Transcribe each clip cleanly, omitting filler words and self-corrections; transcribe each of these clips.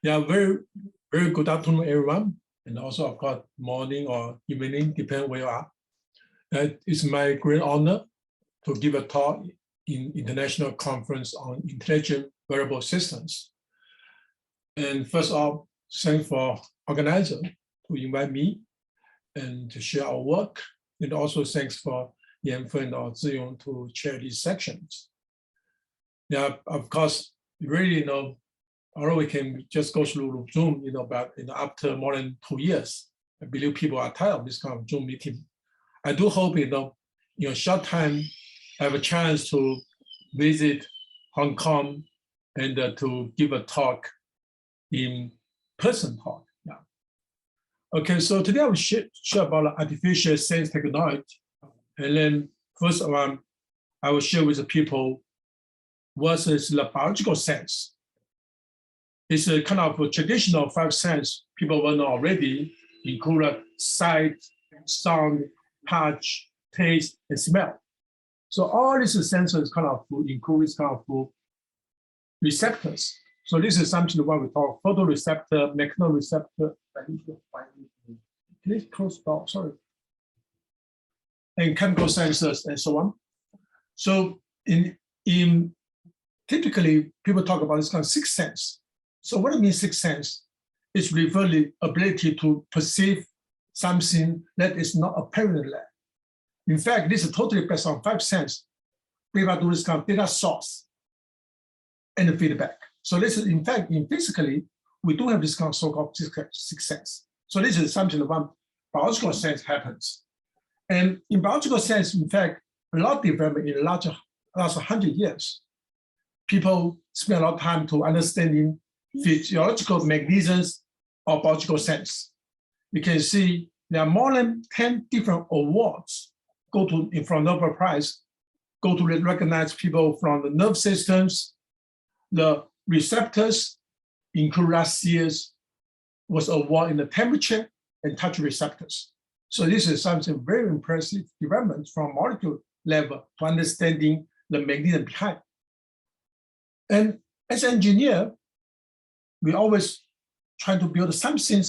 Yeah, very, very good afternoon, everyone. And also, of course, morning or evening, depending where you are. It's my great honor to give a talk in International Conference on Intelligent Wearable Systems. And first of all, thanks for organizer to invite me and to share our work. And also thanks for Yanfen or Ziyong to chair these sections. Yeah, of course, really, although we can just go through Zoom, but after more than 2 years, I believe people are tired of this kind of Zoom meeting. I do hope, in a short time, I have a chance to visit Hong Kong and to give a talk in person talk. Yeah. Okay, so today I will share about artificial sense technology. And then first of all, I will share with the people what is the biological sense. It's a kind of a traditional 5 sense people will know already, include sight, sound, touch, taste, and smell. So all these sensors kind of include this kind of receptors. So this is something what we call photoreceptor, mechanoreceptor. Please close door, sorry. And chemical sensors and so on. So in typically people talk about this kind of 6th sense. So what it means 6th sense is refer the ability to perceive something that is not apparent. In fact, this is totally based on 5 sense. People do this kind of data source and the feedback. So this is, in fact, physically, we do have this kind of so-called 6th sense. So this is something that one biological sense happens. And in biological sense, in fact, a lot of development in the last 100 years. People spend a lot of time to understanding physiological mechanisms of biological sense. You can see there are more than 10 different awards from Nobel Prize, go to recognize people from the nerve systems, the receptors, include last year's was award in the temperature and touch receptors. So this is something very impressive development from molecule level to understanding the mechanism behind. And as an engineer, we always try to build something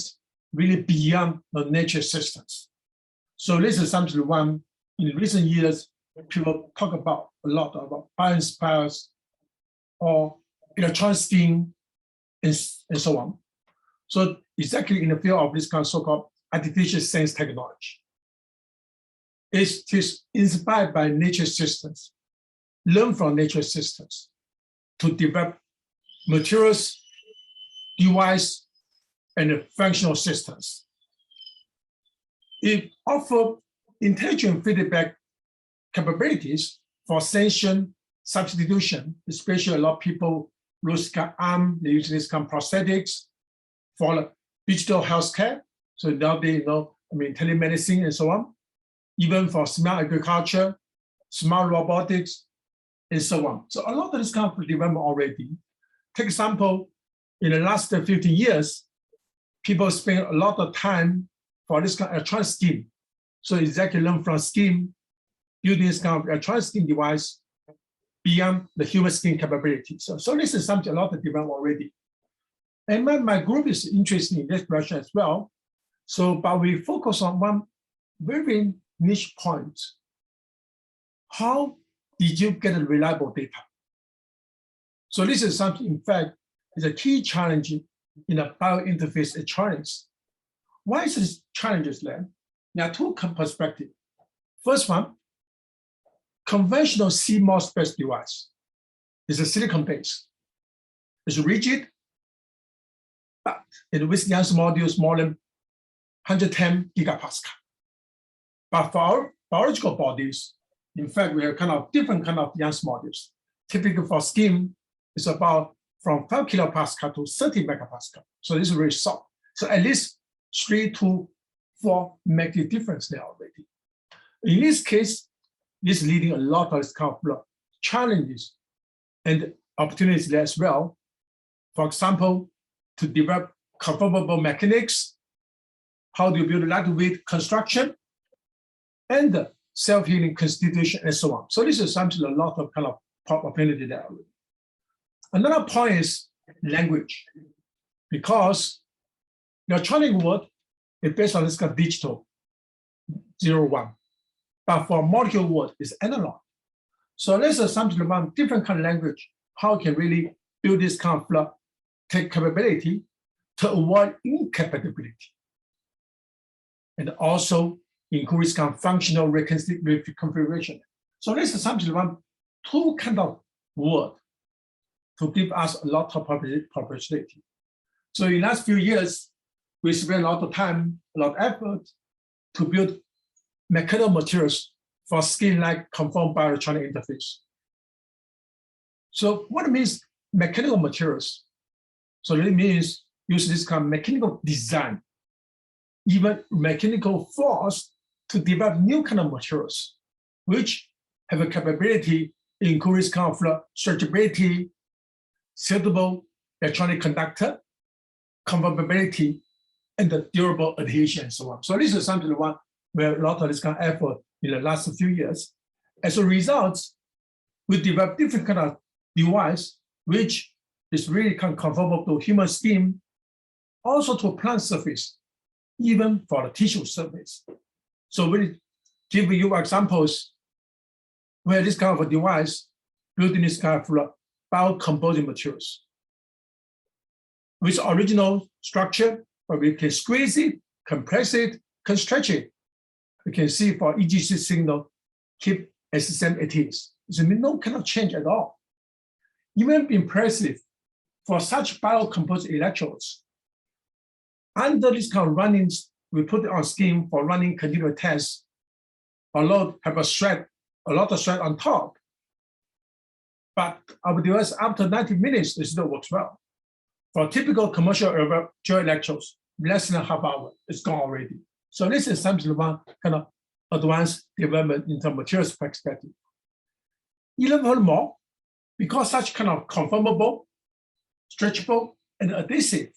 really beyond the nature systems. So this is something one in recent years, people talk about a lot about bio-inspired or electron skin and so on. So exactly in the field of this kind of so-called artificial sense technology. It is inspired by nature systems, learn from nature systems to develop materials, device, and functional systems. It offers intelligent feedback capabilities for sensation substitution, especially a lot of people lose arm, they use this kind of prosthetics for digital healthcare. So now they telemedicine and so on, even for smart agriculture, smart robotics, and so on. So a lot of this kind of development already. Take example, in the last 15 years, people spend a lot of time for this kind of electronic skin. So exactly learn from skin, building this kind of electronic skin device beyond the human skin capability. So this is something a lot of development already. And my group is interested in this direction as well. So, but we focus on one very niche point. How did you get reliable data? So this is something, in fact, is a key challenge in a biointerface electronics. Why is this challenges there? There are 2 perspectives. First one, conventional CMOS-based device is a silicon-based. It's rigid, but with Young's modules more than 110 gigapascal. But for our biological bodies, in fact, we have kind of different kind of Young's modules. Typically for skin, it's about from 5 kilopascal to 30 megapascal. So this is very soft. So at least 3 to 4 make a difference there already. In this case, this is leading a lot of kind of challenges and opportunities there as well. For example, to develop conformable mechanics, how do you build lightweight construction, and self-healing constitution, and so on. So this is something a lot of kind of opportunity there already. Another point is language. because electronic word is based on this kind of digital 0, 1. But for molecule word, it's analog. So let's assume about different kind of language, how we can really build this kind of capability to avoid incompatibility. And also increase kind of functional reconfiguration. So let's assume about 2 kind of word to give us a lot of proportionality. So in the last few years, we spent a lot of time, a lot of effort to build mechano-materials for skin-like conformal bioelectronic interface. So what it means mechanical materials? So it means use this kind of mechanical design, even mechanical force to develop new kind of materials, which have a capability to increase kind of stretchability, suitable electronic conductor, conformability, and the durable adhesion and so on. So this is something where a lot of this kind of effort in the last few years. As a result, we develop different kind of device, which is really kind of conformable to human skin, also to a plant surface, even for the tissue surface. So we give you examples where this kind of a device building this kind of biocomposing materials with original structure, where we can squeeze it, compress it, can stretch it. You can see for EGC signal, keep as the same it is. So no kind of change at all. Even impressive for such biocomposite electrodes. Under this kind of running, we put it on skin for running continuous tests. Although have a lot of thread on top, but our device after 90 minutes, it still works well. For typical commercial gel electrodes, less than half hour, it's gone already. So this is something about kind of advanced development in terms of materials perspective. Even furthermore, because such kind of conformable, stretchable, and adhesive,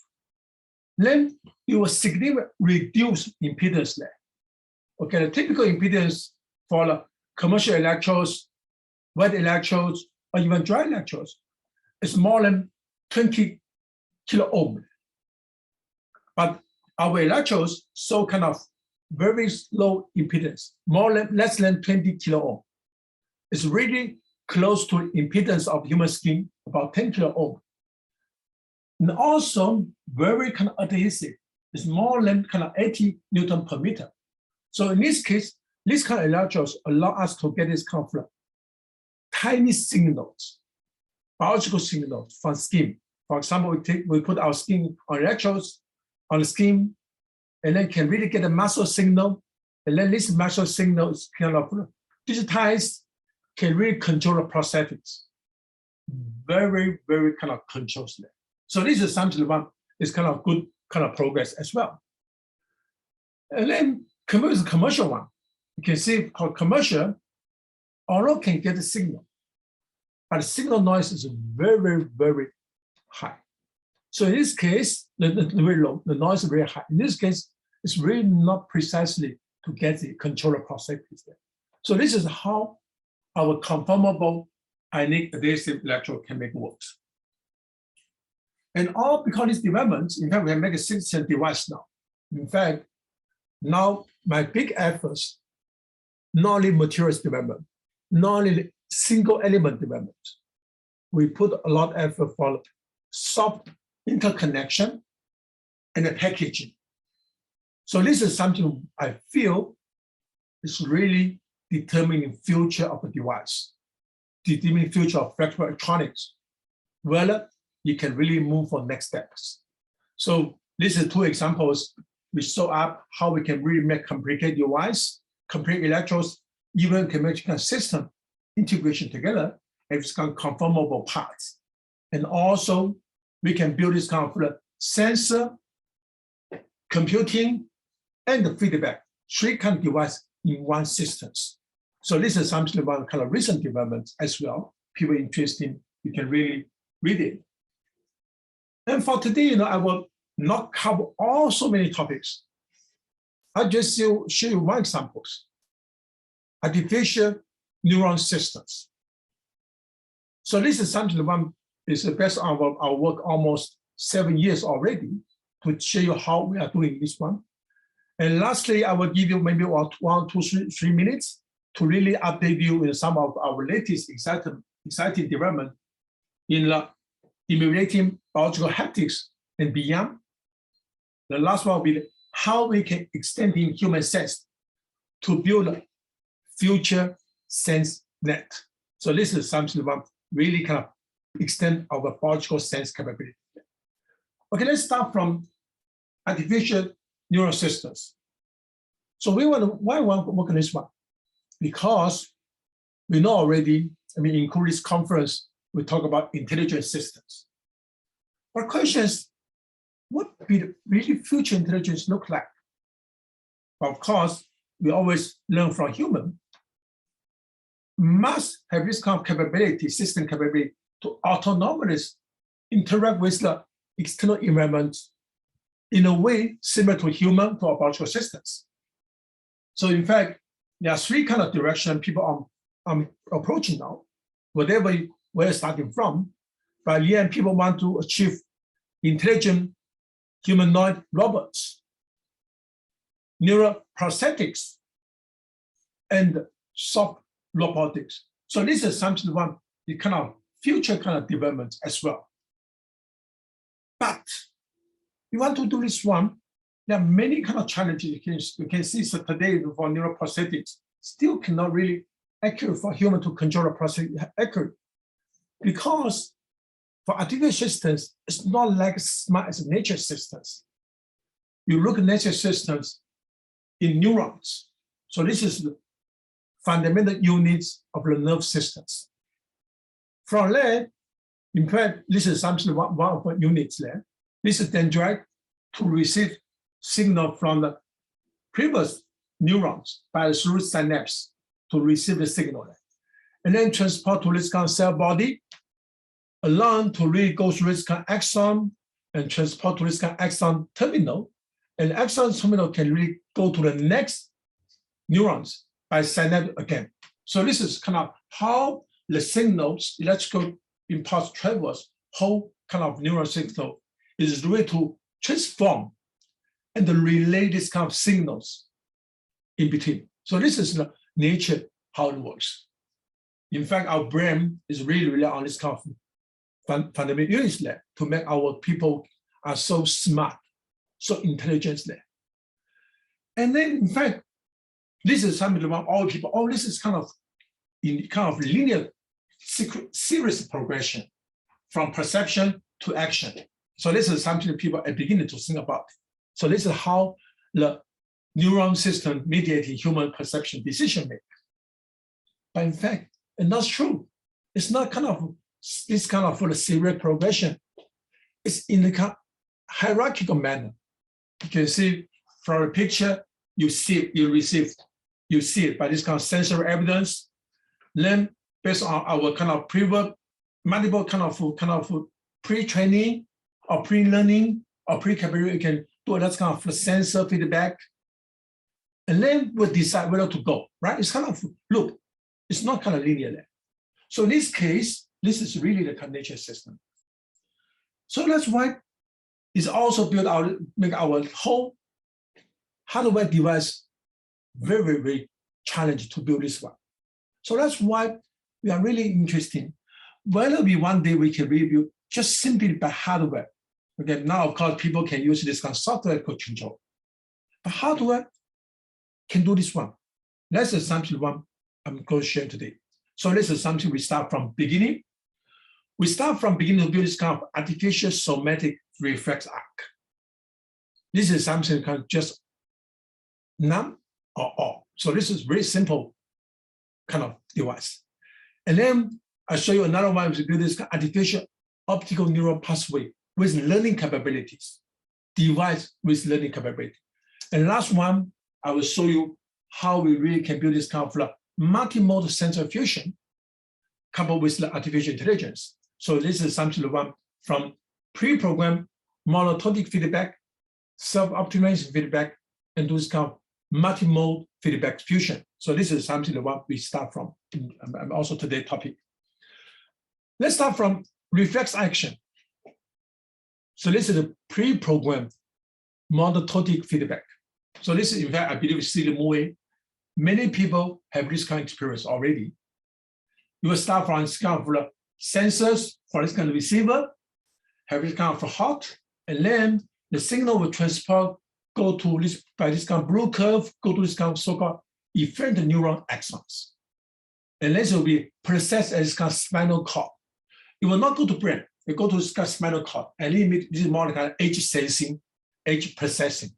then it will significantly reduce impedance there. Okay, the typical impedance for the commercial electrodes, wet electrodes, or even dry electrodes is more than 20 kilo ohm. But our electrodes show kind of very low impedance, less than 20 kilo ohm. It's really close to impedance of human skin, about 10 kilo ohm. And also very kind of adhesive. It's more than kind of 80 Newton per meter. So in this case, this kind of electrodes allow us to get this kind of tiny signals, biological signals from skin. For example, we put our skin on electrodes on the skin, and then can really get a muscle signal. And then this muscle signal is kind of digitized, can really control the prosthetics. Very, very kind of controls there. So this is something about is kind of good kind of progress as well. And then commercial one. You can see for commercial, although can get a signal, but the signal noise is very, very high. So in this case, the very low, the noise is very high. In this case, it's really not precisely to get the controller prosthetics there. So this is how our conformable ionic adhesive electrode can make works. And all because these developments, in fact, we have made a system device now. In fact, now my big efforts, not only materials development, not only single element development, we put a lot of effort for soft interconnection and the packaging. So this is something I feel is really determining future of the device, determining future of flexible electronics, whether you can really move for next steps. So these are 2 examples we show up how we can really make complicated device, complete electrodes, even can make a system integration together if it's kind of conformable parts. And also we can build this kind of sensor, computing, and the feedback, 3 kind of device in one systems. So this is something about kind of recent developments as well. People interested, you can really read it. And for today, I will not cover all so many topics. I'll just show you 1 example. Artificial neuron systems. So this is something that is based on our work almost 7 years already to show you how we are doing this one. And lastly, I will give you maybe 1, 2, 3 minutes to really update you with some of our latest exciting development in emulating biological haptics and beyond. The last one will be how we can extend in human sense to build a future sense net. So this is something that really kind of extend our biological sense capability. Okay, let's start from artificial neural systems. So why we want to work on this one? Because we know already, in this conference, we talk about intelligent systems. Our question is, what would the really future intelligence look like? Of course, we always learn from human. Must have this kind of capability, system capability, to autonomously interact with the external environment in a way similar to human, to our biological systems. So in fact, there are 3 kind of directions people are approaching now, whatever we're starting from. By the end, people want to achieve intelligent humanoid robots, neural prosthetics, and soft robotics. So this is something one, the kind of future kind of development as well. But you want to do this one, there are many kind of challenges you can see. So today for neural prosthetics, still cannot really accurate for human to control the prosthetic accurate. Because for artificial systems, it's not like smart as nature systems. You look at nature systems in neurons. So this is the fundamental units of the nerve systems. From there, in fact, this is something one of the units there. This is dendrite to receive signal from the previous neurons by through synapse to receive the signal there. And then transport to this kind of cell body, along to really go through this kind of axon and transport to this kind of axon terminal. And axon terminal can really go to the next neurons by synapse again. So this is kind of how the signals, electrical impulse travels, whole kind of neural signal is really to transform and relay this kind of signals in between. So this is the nature how it works. In fact, our brain is really on this kind of fundamental units there to make our people are so smart, so intelligent there. And then, in fact, this is something about all people. Oh, this is kind of in kind of linear series progression from perception to action. So this is something that people are beginning to think about. So this is how the neuron system mediating human perception decision making. But in fact, it's not true. It's not kind of this kind of for the serial progression. It's in the kind of hierarchical manner. You can see from the picture, you see it by this kind of sensory evidence. Then based on our kind of previous multiple kind of pre-training or pre-learning or pre-capability, you can do that kind of sensor feedback. And then we'll decide whether to go, right? It's kind of, look, it's not kind of linear there. So in this case, this is really the nature system. So that's why it's also built out, make our whole hardware device very, very challenging to build this one. So that's why we are really interested whether one day we can review just simply by hardware. Okay, now of course people can use this kind of software control, but hardware can do this one. That's the something one I'm going to share today. So this is something we start from beginning. We start from beginning to build this kind of artificial somatic reflex arc. This is something kind of just none or all. So this is very simple kind of device. And then I'll show you another one to build this artificial optical neural pathway with learning capabilities, device with learning capability. And last one, I will show you how we really can build this kind of multimodal sensor fusion coupled with the artificial intelligence. So this is something one from pre-programmed monotonic feedback, self-optimizing feedback, and do this kind of multimode feedback fusion. So this is something that what we start from, and also today's topic. Let's start from reflex action. So this is a pre-programmed monotonic feedback. So this is, in fact, I believe see the movie. Many people have this kind of experience already. You will start from this kind of sensors for this kind of receiver, have this kind of hot, and then the signal will transport, go to this by this kind of blue curve, go to this kind of so-called efferent neuron axons. And this will be processed as kind of spinal cord. It will not go to brain, it will go to this kind of spinal cord, and this is more like kind of edge sensing, edge processing.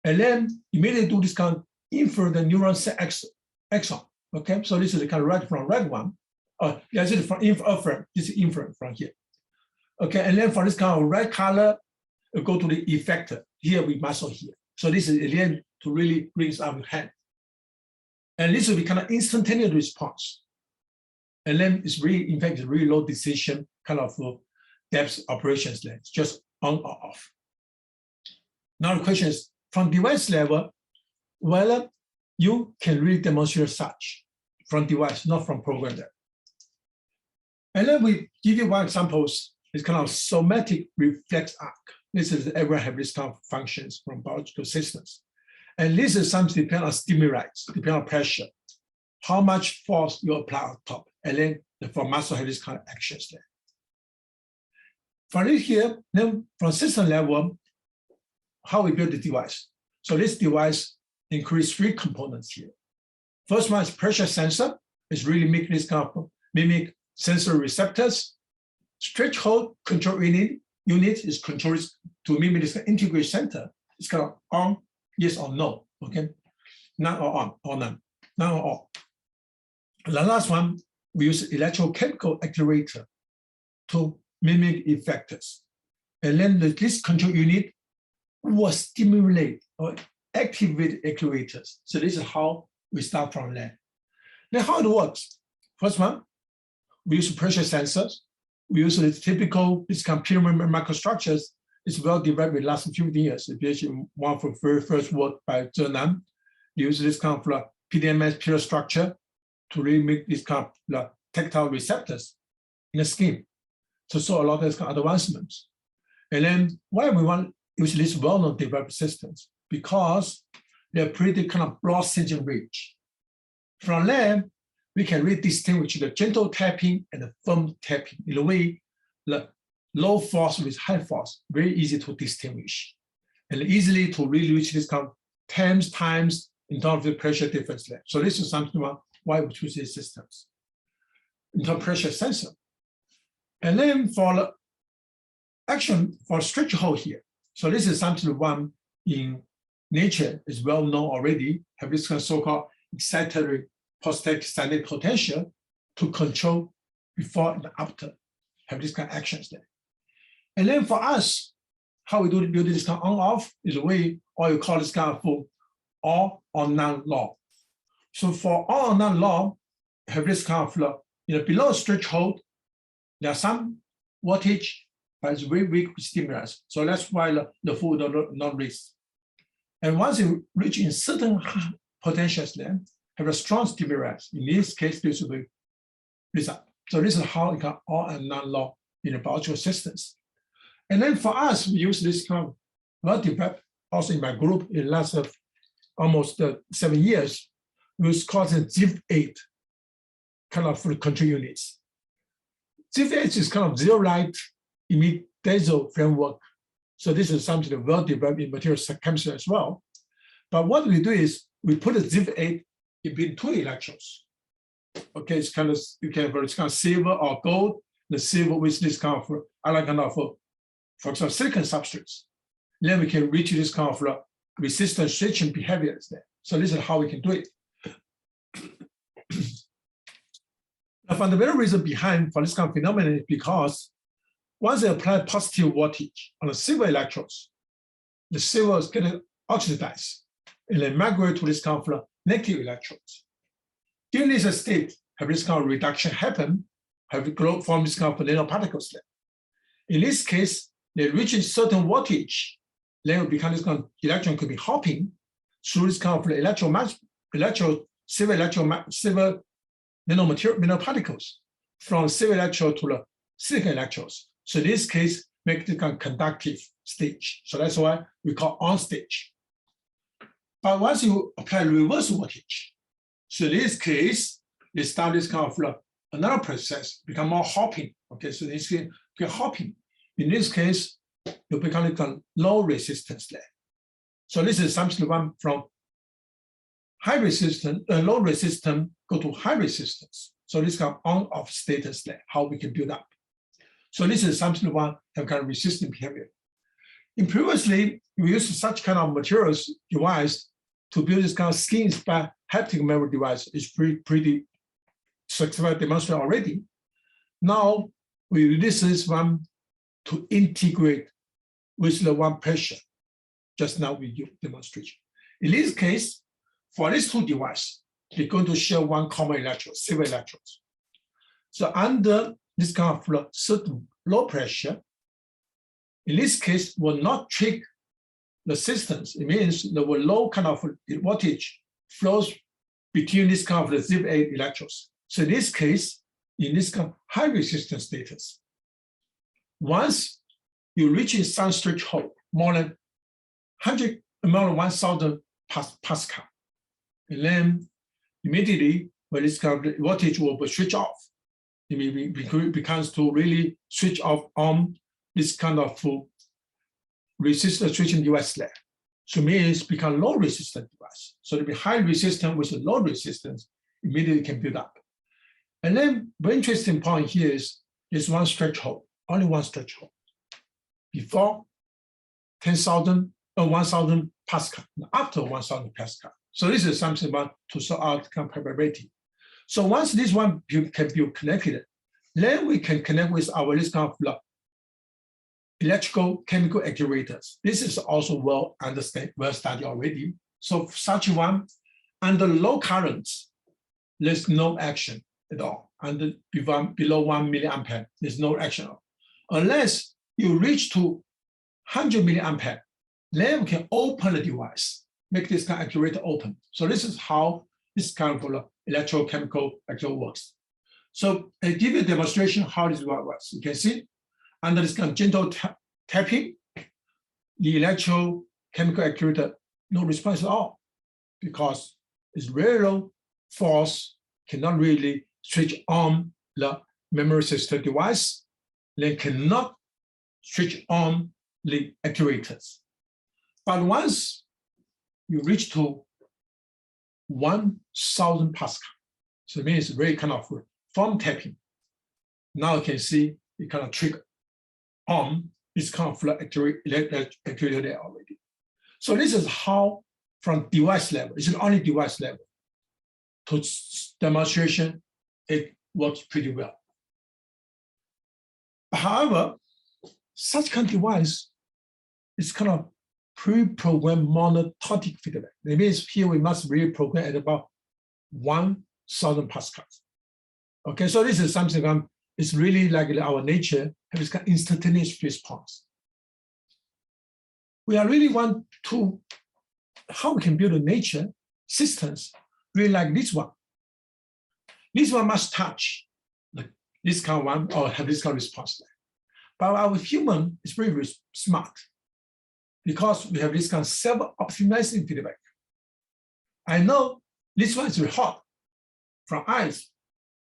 And then immediately do this kind of inferent neuron axon. Okay, so this is the kind of red one. This is from inferent, this is inferent from here. Okay, and then for this kind of red color, it go to the effector. Here we muscle here. So this is again to really brings up your hand. And this will be kind of instantaneous response. And then it's really, in fact, it's really low decision kind of depth operations there. It's just on or off. Now the question is, from device level, whether you can really demonstrate such from device, not from program level. And then we give you one example. It's kind of somatic reflex arc. This is everyone have this kind of functions from biological systems. And this is something depend on stimuli, depend on pressure, how much force you apply on top. And then for muscle have this kind of actions there. For this here, then from system level, how we build the device. So this device includes 3 components here. First one is pressure sensor. It's really make this kind of mimic sensory receptors. Stretch hold control unit is controlled to mimic this integrated center. It's kind of on, yes or no. Okay, none or on or none, none or all. The last one, we use electrochemical actuator to mimic effectors. And then this control unit will stimulate or activate actuators. So this is how we start from there. Then how it works. First one, we use pressure sensors. We use the typical this kind of pyramid microstructures. It's well developed in the last 15 years. It's one of the very first work by Chian. They use this kind of PDMS pillar structure to really make this kind of tactile receptors in the skin. So a lot of this kind of advancements. And then why we want to use these well-known developed systems? Because they're pretty kind of broad sensing range. From there, we can really distinguish the gentle tapping and the firm tapping. In a way, the low force with high force, very easy to distinguish. And easily to really reach this kind of times in terms of the pressure difference there. So this is something why we choose these systems in terms of pressure sensor. And then for the action for stretch hold here. So this is something one in nature is well known already, have this kind of so-called excitatory post-static potential to control before and after, have this kind of actions there. And then for us, how we do this kind of on-off is a way, or you call this kind of all or none law. So for all or none law, have this kind of below stretch hold, there are some voltage, but it's very weak stimulus. So that's why the food not raised. And once you reach in certain potentials, then have a strong stimulus. In this case, this will be result. So this is how you can all and none law in the biological systems. And then for us, we use this kind of well developed also in my group in the last almost 7 years. We use called ZIV8 kind of control units. ZIV8 is kind of zero light imidazole framework. So this is something well developed in material chemistry as well. But what we do is we put a ZIV8 in between 2 electrodes. Okay, it's kind of it's kind of silver or gold. The silver with this kind of other kind of, for example, silicon substrates. Then we can reach this kind of resistance switching behaviors there. So this is how we can do it. The fundamental reason behind for this kind of phenomenon is because once they apply positive voltage on the silver electrodes, the silver is getting oxidized and then migrate to this kind of negative electrodes. During this state, have this kind of reduction happen, have formed this kind of nanoparticles there. In this case, they reach a certain voltage, then it becomes this kind of electron could be hopping through this kind of silver nanoparticles from silver electrode to the silicon electrodes. So in this case, make the kind of conductive stage. So that's why we call on stage. But once you apply reverse voltage, so in this case, they start this kind of another process, become more hopping. Okay, so this case, get hopping. In this case, you become a low resistance layer. So this is something one from high resistance, low resistance go to high resistance. So this kind of on-off status layer, how we can build up. So this is something one have kind of resistant behavior. And previously, we used such kind of materials device to build this kind of skin inspired haptic memory device. It's pretty successful demonstrated already. Now we release this one to integrate with the one pressure. Just now we do demonstration. In this case, for these two devices, they're going to share one common electrode, several electrodes. So under this kind of certain low pressure, in this case, will not trigger resistance. It means there will low kind of voltage flows between this kind of the ZIP-8 electrodes. So in this case, in this kind of high resistance status, once you reach a sun threshold more than 1,000 Pascal, and then immediately when this kind of voltage will be switched off, it becomes to really switch off on this kind of resistance switching device layer. So it means become low resistance device. So to be high resistance with a low resistance, immediately can build up. And then the interesting point here is one threshold, only one threshold. Before 10,000 or 1,000 Pascal, after 1,000 Pascal. So this is something about to sort out compatibility. So once this one can be connected, then we can connect with our this kind of electrical chemical actuators. This is also well studied already. So such one under low currents, there's no action at all. And below 1 milliampere, there's no action at all. Unless you reach to 100 milliampere, then we can open the device, make this kind of actuator open. So this is how this kind of electrochemical actuator works. So I give you a demonstration how this works. You can see under this kind of gentle tapping, the electrochemical actuator no response at all because it's very low force, cannot really switch on the Memristor device, then cannot switch on the actuators. But once you reach to 1,000 Pascal, so it means very kind of from tapping. Now you can see it kind of trigger on this kind of actuator there already. So this is how from device level, it's only device level, to demonstration, it works pretty well. However, such kind of device is kind of pre-programmed monotonic feedback. That means here we must really program at about 1,000 Pascals. Okay, so this is something it's really like our nature has got instantaneous response. We are really want to how we can build a nature systems really like this one. This one must touch this kind of one or have this kind of response. But our human is very smart because we have this kind of self-optimizing feedback. I know this one is very hot from eyes,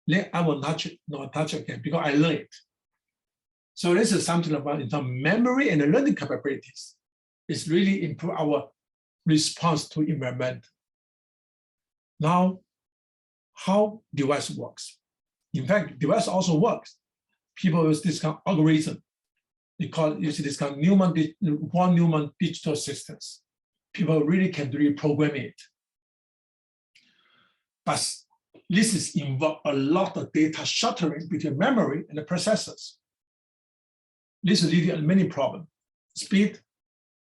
then I will not touch again because I learned it. So this is something about in terms of memory and learning capabilities. It's really improve our response to environment. Now, how device works. In fact, device also works. People use this kind of algorithm. They use this kind of von Neumann digital systems. People really can reprogram it. But this is involve a lot of data shuttling between memory and the processors. This is leading to many problems: speed,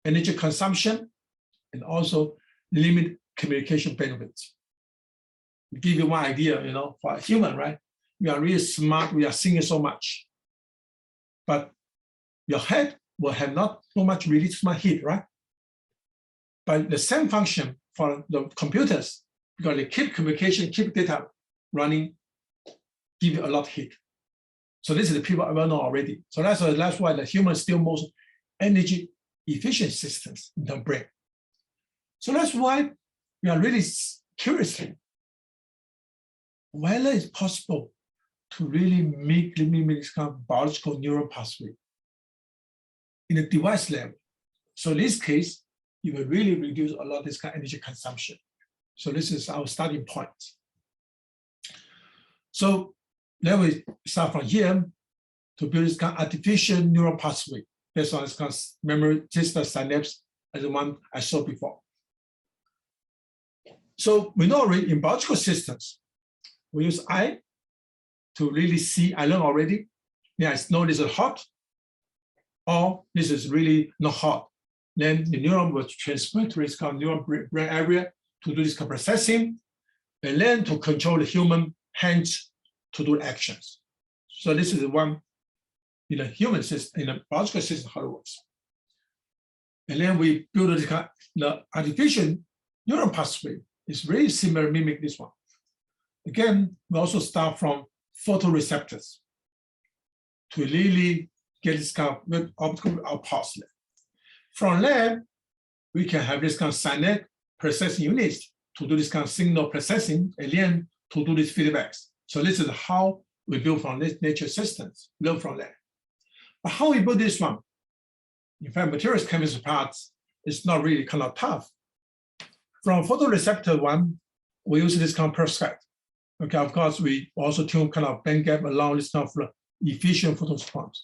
energy consumption, and also limit communication bandwidth. To give you one idea, for a human, right? We are really smart, we are thinking so much. But your head will have not so much release much heat, right? But the same function for the computers, because they keep communication, keep data running, give you a lot of heat. So this is the people well known already. So that's why the human is still most energy efficient systems in the brain. So that's why we are really curious whether it's possible to really mimic this kind of biological neural pathway in the device level. So in this case, you will really reduce a lot of this kind of energy consumption. So this is our starting point. So then we start from here to build this kind of artificial neural pathway based on this kind of memory system synapse as the one I showed before. So we know already in biological systems, we use eye to really see. I learned already. Yeah, I know this is hot, or this is really not hot. Then the neuron will transfer to this kind of neural brain area to do this kind of processing, and then to control the human hands to do actions. So this is the one in a human system, in a biological system, how it works. And then we build this kind of, the artificial neural pathway is very similar, mimic this one. Again, we also start from photoreceptors to really get this kind of optical outputs. From there, we can have this kind of synaptic processing units to do this kind of signal processing, and then to do these feedbacks. So this is how we build from this nature systems, learn from that. But how we build this one? In fact, materials chemistry parts is not really kind of tough. From photoreceptor one, we use this kind of perovskite. Okay, of course, we also tune kind of band gap along this kind of efficient photoresponse.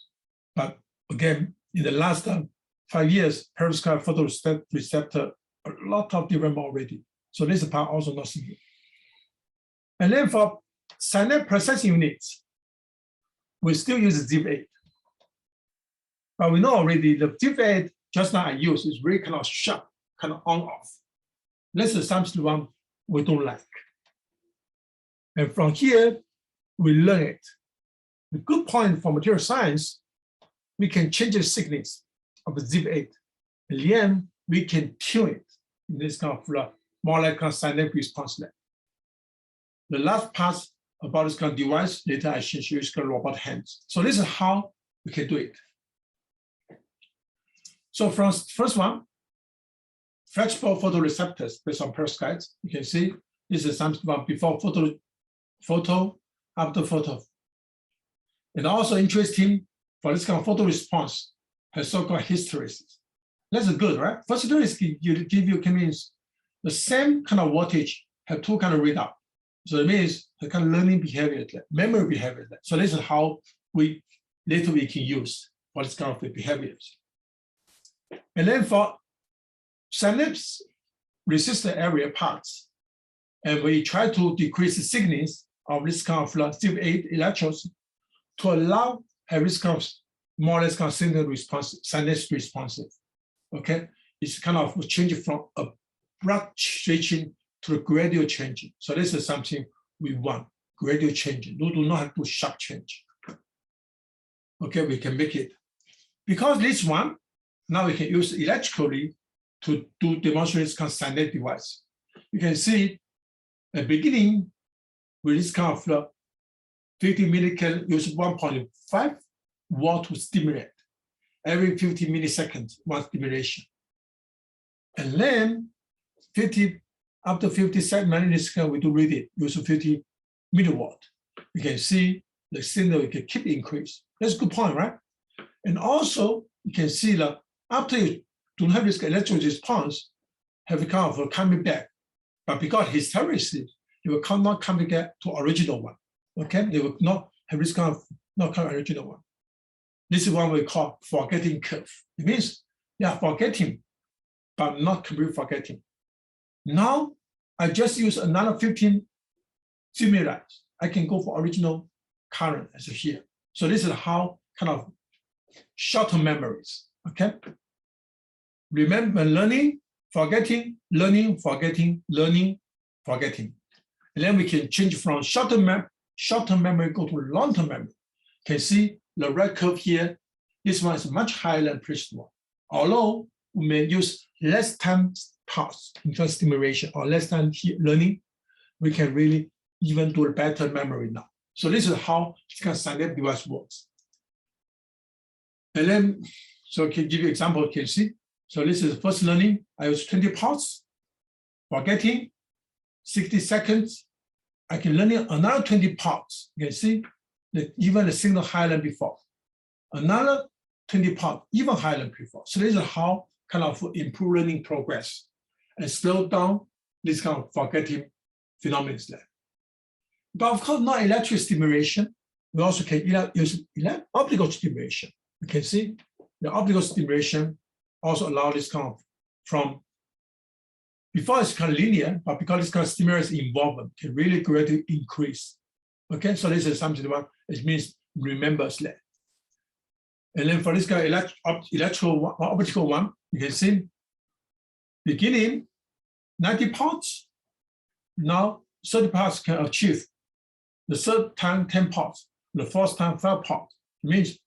But again, in the last 5 years, perovskite photoreceptor, a lot of different already. So this part also not seen. And then for synaptic processing units, we still use ZIP8. But we know already the ZIP8 just now I use is really kind of sharp, kind of on-off. This is something one we don't like. And from here, we learn it. The good point for material science, we can change the signals of the ZIP8, and then we can tune it in this kind of more like a synaptic response. The last part about this kind of device, later I should use kind of robot hands. So this is how we can do it. So from first one, flexible photoreceptors based on perovskite. You can see this is something before photo, after photo. And also interesting for this kind of photo response has so-called hysteresis. That's good, right? First hysteresis give you means the same kind of voltage have two kind of readout. So it means the kind of learning behavior, memory behavior. So this is how we later we can use for this kind of behaviors. And then for synapse resistor area parts, and we try to decrease the signals of this kind of ZIP8 electrodes to allow have this kind of more or less kind of signal response, synapse responsive. Okay, it's kind of change from abrupt switching to a gradual changing. So this is something we want, gradual changing. You do not have to sharp change. Okay, we can make it. Because this one, now we can use electrically to demonstrate this kind of synaptic device. You can see at the beginning with this kind of 50 millikelvin use 1.5 watt to stimulate. Every 50 milliseconds, one stimulation. And then after 50 milliseconds, we do read it, use 50 milliwatt. You can see the signal you can keep increase. That's a good point, right? And also, you can see that after you do not have this electrical response, have a kind of coming back. But because hysteresis, it will not come back to original one. Okay, they will not have this kind of not come original one. This is what we call forgetting curve. It means they are forgetting, but not completely forgetting. Now, I just use another 15 stimuli. I can go for original current as here. So this is how kind of short-term memories. Okay. Remember learning, forgetting, learning, forgetting, learning, forgetting. And then we can change from short-term memory go to long-term memory. You can see the red curve here. This one is much higher than previous one. Although we may use less time passed in terms of stimulation or less time learning, we can really even do a better memory now. So this is how this kind of synaptic device works. And then, so I can give you an example, you can see. So this is first learning. I use 20 parts. Forgetting, 60 seconds. I can learn another 20 parts. You can see that even a single higher than before. Another 20 parts, even higher than before. So this is how kind of improve learning progress and slow down this kind of forgetting phenomena. But of course, not electric stimulation. We also can use optical stimulation. You can see the optical stimulation also allows this kind of from before it's kind of linear, but because this kind of stimulus involvement can really greatly increase. Okay, so this is something that it means remembers that. And then for this kind of optical one, you can see beginning 90 parts. Now 30 parts can achieve. The third time 10 parts. The fourth time 5 parts. It means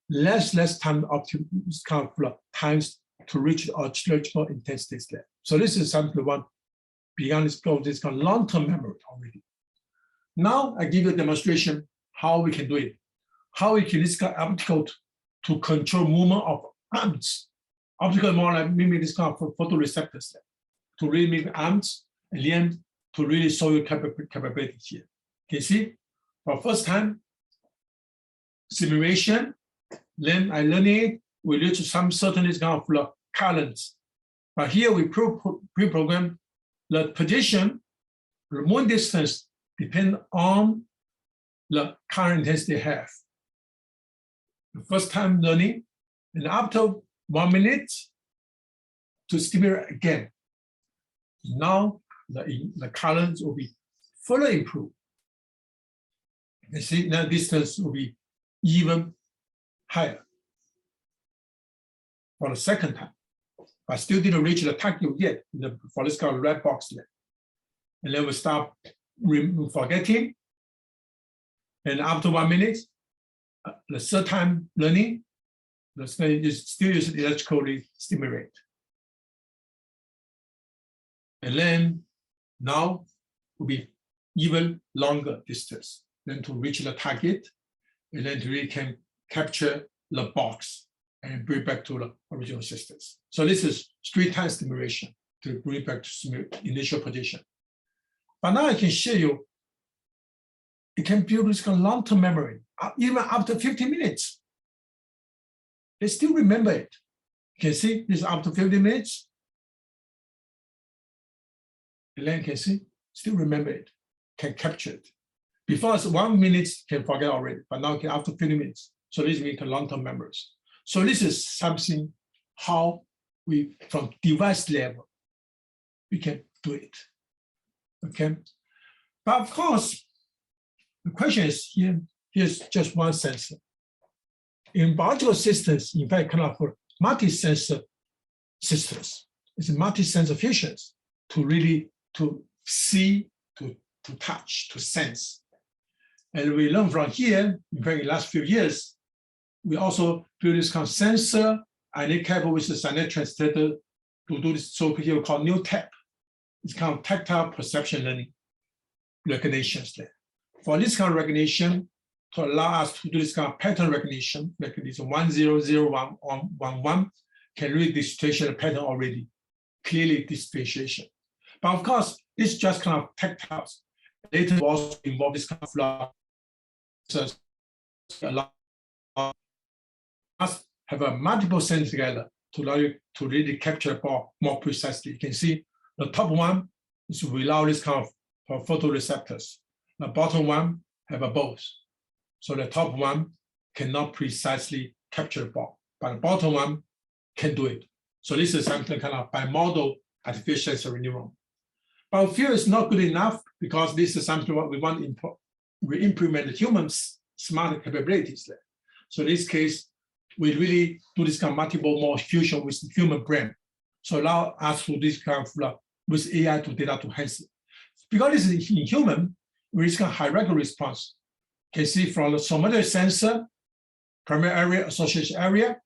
less time up to this kind of times to reach the electrical intensity level. So this is something one beyond this goal, this kind of long-term memory already. Now I give you a demonstration how we can do it. How we can use optical to control movement of arms. Optical more like mimic this kind of photoreceptors to really mimic arms and then to really show you capability here. Can you see? For first time, simulation, then I learn it, we reach some certain kind of currents. But here we pre-program the position, the movement distance depend on the current intensity have. The first time learning, and after 1 minute to stimulate again. Now the currents will be further improved. You see, now distance will be even higher for the second time, but still didn't reach the target yet for this kind of red box there. And then we start forgetting. And after 1 minute, the third time learning, the study is still using electrically stimulate. And then now will be even longer distance than to reach the target, and then we can capture the box and bring back to the original systems. So this is 3 times stimulation to bring back to initial position. But now I can show you, it can build this kind of long-term memory. Even after 50 minutes, they still remember it. You can see this after 50 minutes. And then you can see, still remember it, can capture it. Before it's 1 minute, can forget already, but now can after 50 minutes. So this means long-term memories. So this is something how we, from device level, we can do it. Okay. But of course, the question is here, here's just one sensor. In biological systems, in fact, kind of multi-sensor systems. It's multi-sensor fusions to really to see, to touch, to sense. And we learn from here, in fact, in the last few years, we also build this kind of sensor and it coupled with the synaptic translator to do this so-called called new TAP. It's kind of tactile perception learning recognitions there. For this kind of recognition, to allow us to do this kind of pattern recognition, like this 100111 can read this differentiation pattern already, clearly differentiation. But of course, it's just kind of tactile. Later, we also involve this kind of flow. So allow us have a multiple sensors together to allow you to really capture the ball more precisely. You can see the top one is without this kind of photoreceptors. The bottom one have a both. So the top one cannot precisely capture the ball, but the bottom one can do it. So this is something kind of bimodal artificial sensory neuron. But I feel it's not good enough because this is something what we want to implement the human's smart capabilities there. So in this case, we really do this kind of multiple mode fusion with the human brain. So allow us to do this kind of with AI to data to enhance it. Because this is in human, we kind of hierarchical response. You can see from the somatic sensor, primary area, association area,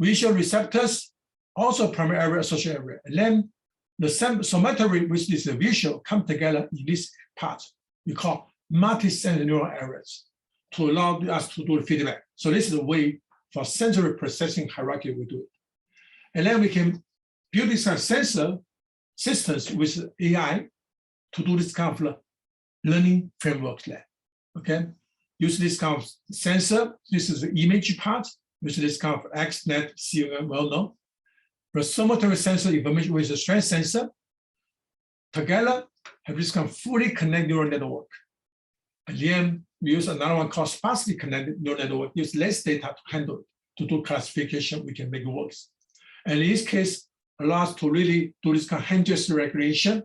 visual receptors, also primary area, association area. And then the somatic, which is the visual, come together in this part we call multi-sensory neural areas to allow us to do the feedback. So this is the way for sensory processing hierarchy we do it. And then we can build this kind of sensor systems with AI to do this kind of learning frameworks there. Okay, use this kind of sensor. This is the image part, which is this kind of XNet, CUM, well known. The somotory sensor information with the strength sensor together have this kind of fully connected neural network. And then we use another one called sparsely connected neural network, use less data to handle it, to do classification, we can make it work. And in this case, allow us to really do this kind of hand gesture recognition,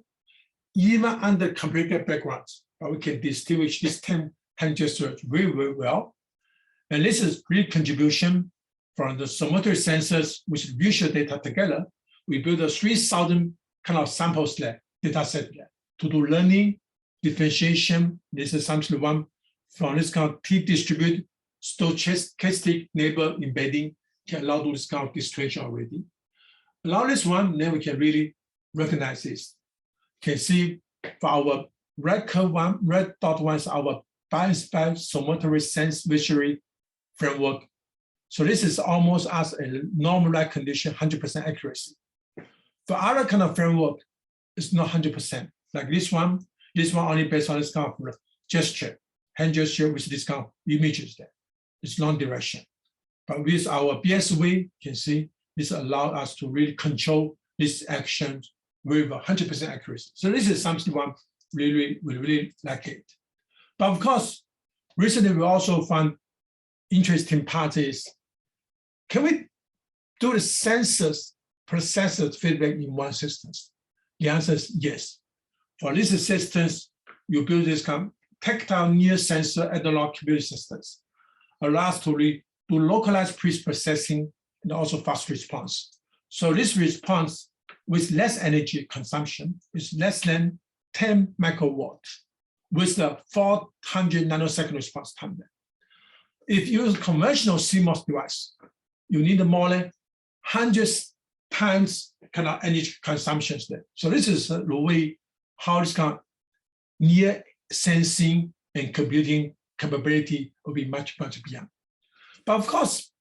even under complicated backgrounds, but we can distinguish this 10 hand gestures very, very well. And this is great contribution from the somotory sensors with visual data together. We built a 3,000 kind of samples there, data set there, to do learning, differentiation. This is something one from this kind of t-distributed stochastic neighbor embedding can allow to this kind of distribution already. Allow this one, then we can really recognize this. You can see for our red curve one, red dot one is our bioinspired somotory sense visually framework. So this is almost as a normal light condition, 100% accuracy. For other kind of framework, it's not 100%. Like this one only based on this kind of gesture, hand gesture with this kind of images there. It's non-direction. But with our BSW, you can see this allows us to really control this action with 100% accuracy. So this is something one we really like it. But of course, recently we also found interesting part is, can we do the sensors, processors feedback in one system? The answer is yes. For these systems, you build this kind of tactile near sensor analog computer systems, allow us to do localized pre-processing and also fast response. So this response with less energy consumption is less than 10 microwatt with the 400 nanosecond response time. If you use conventional CMOS device, you need more than hundreds times kind of energy consumptions there. So this is the way how this kind of near sensing and computing capability will be much, much beyond. But of course,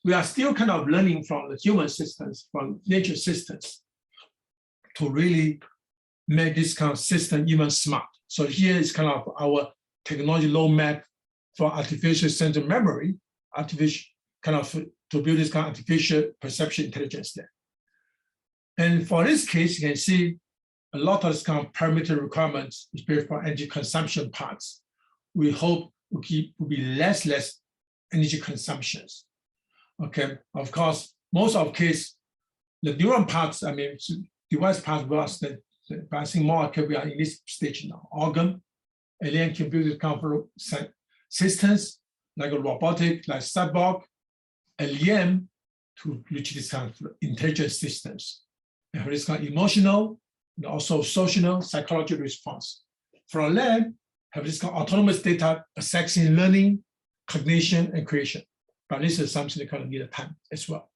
we are still kind of learning from the human systems, from nature systems, to really make this kind of system even smart. So here is kind of our technology roadmap for artificial sensor memory, artificial kind of to build this kind of artificial perception intelligence there. And for this case, you can see a lot of this kind of parameter requirements is built for energy consumption parts. We hope will be less energy consumptions. Okay, of course, most of case, the neuron parts, I mean, device parts was that, but I think more we are in this stage now. Organ, and then computer control systems like a robotic, like cyborg, and then to reach this kind of intelligent systems. And this kind of emotional, and also social, psychological response. From there, have this kind of autonomous data accessing learning, cognition, and creation. But this is something that kind of need time as well.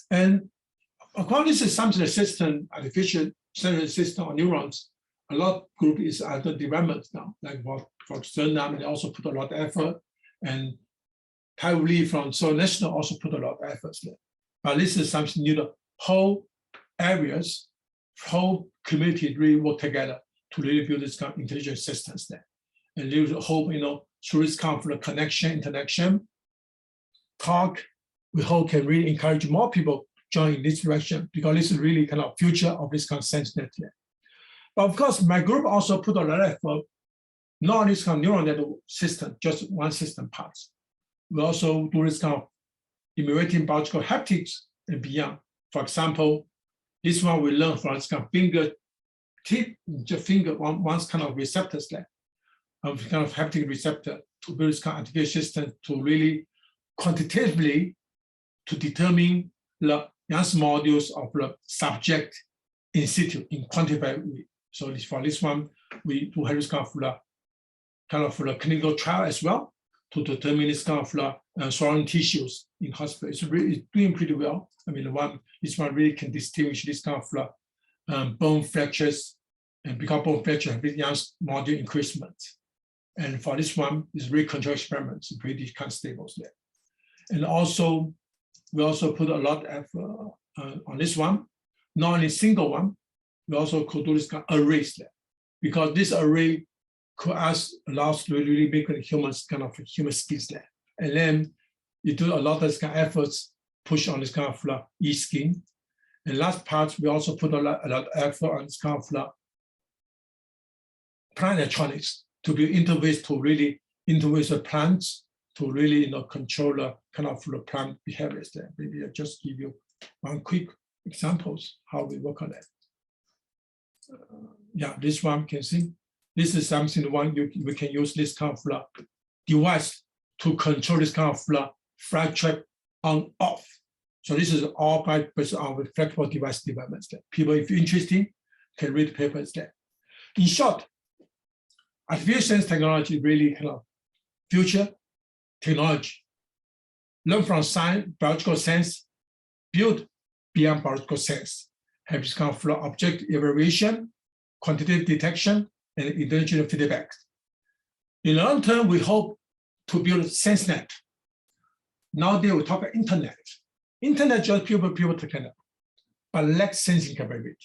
And of course, this is something the system, artificial sensory system or neurons, a lot of group is under development now. Like for Synapse, they also put a lot of effort, and Tai Wu from Seoul National also put a lot of efforts there. But this is something new, the whole areas, whole community really work together to really build this kind of intelligent systems there. And we hope, through this kind of connection, interaction, talk, we hope can really encourage more people join in this direction, because this is really kind of future of this kind of sense network. But of course, my group also put a lot of effort, not this kind of neural network system, just one system parts. We also do this kind of emulating biological haptics and beyond. For example, this one we learn from this kind of finger tip, just finger, one's kind of receptors there, kind of haptic receptor to build this kind of artificial system to really quantitatively to determine the Young's modules of the subject in situ in quantified way. So for this one, we do have this kind of the clinical trial as well to determine this kind of surrounding tissues in hospital. It's really doing pretty well. I mean, this one really can distinguish this kind of bone fractures And because bone fracture with young module increasement. And for this one, it's really control experiments, pretty kind of stable there. And also, we also put a lot of effort on this one, not only single one, we also could do this kind of arrays there, because this array could allows to really make a human skills there. And then you do a lot of this kind of efforts push on this kind of e-skin. And last part, we also put a lot of effort on this kind of plant electronics to be interface to really interface the plants to really control the kind of plant behaviors there. Maybe I'll just give you one quick examples how we work on that. Yeah, this one can see. This is something we can use this kind of device to control this kind of fracture on off. So this is all based on flexible device developments there. People, if you're interested, can read the papers there. In short, artificial science technology really future technology. Learn from science, biological science, build beyond biological science. Have this kind of object evaluation, quantitative detection, and intelligent feedback. In the long term, we hope to build SenseNet. Nowadays, we talk about internet. Internet just people together, but lacks sensing capability.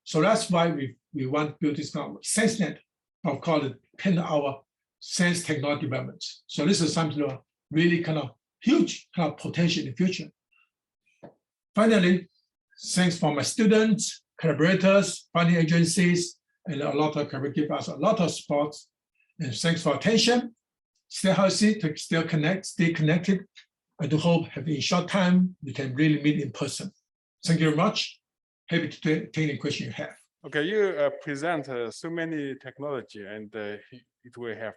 So that's why we want to build this kind of SenseNet, of course, depend on our sense technology developments. So this is something really kind of huge kind of potential in the future. Finally, thanks for my students, collaborators, funding agencies, and a lot of give us a lot of support. And thanks for attention. Stay healthy, stay connected. I do hope that in short time we can really meet in person. Thank you very much. Happy to take any question you have. Okay, you present so many technology, and it will have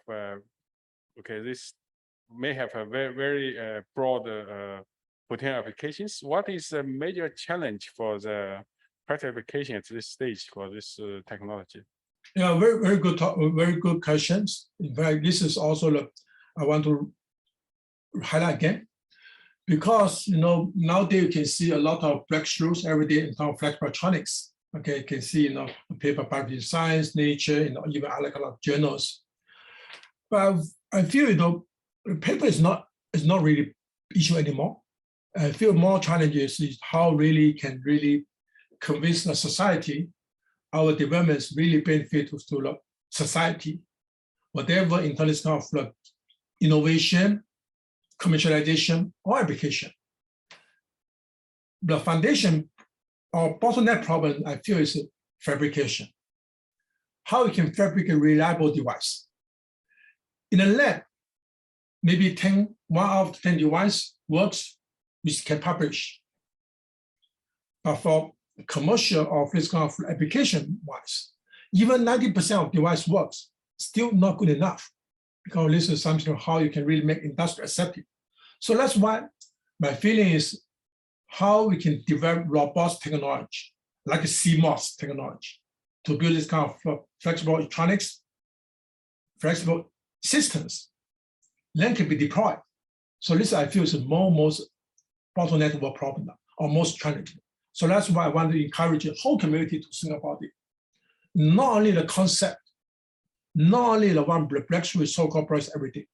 okay. This may have a very broad potential applications. What is the major challenge for the practical application at this stage for this technology? Yeah, very good questions. In fact, this is also I want to highlight again, because nowadays you can see a lot of breakthroughs every day in terms of flexible electronics. Okay, you can see paper published in Science, Nature, even other kind of journals. But I feel paper is not really issue anymore. I feel more challenges is how really can convince the society our developments really benefit to the society, whatever in terms of innovation, commercialization, or application. The foundation or bottleneck problem I feel is fabrication. How we can fabricate a reliable device. In a lab, maybe 1 out of 10 device works, which can publish. But for commercial or physical application wise, even 90% of device works, still not good enough, because this is something how you can really make industry accepted. So that's why my feeling is how we can develop robust technology, like a CMOS technology, to build this kind of flexible electronics, flexible systems, then can be deployed. So this I feel is the most bottleneck of a problem, or most challenging. So that's why I want to encourage the whole community to think about it. Not only the concept, not only the one breakthrough is so-called price every day.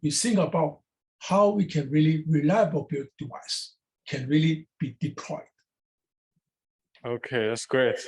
We think about how we can really reliable build device can really be deployed. Okay, that's great.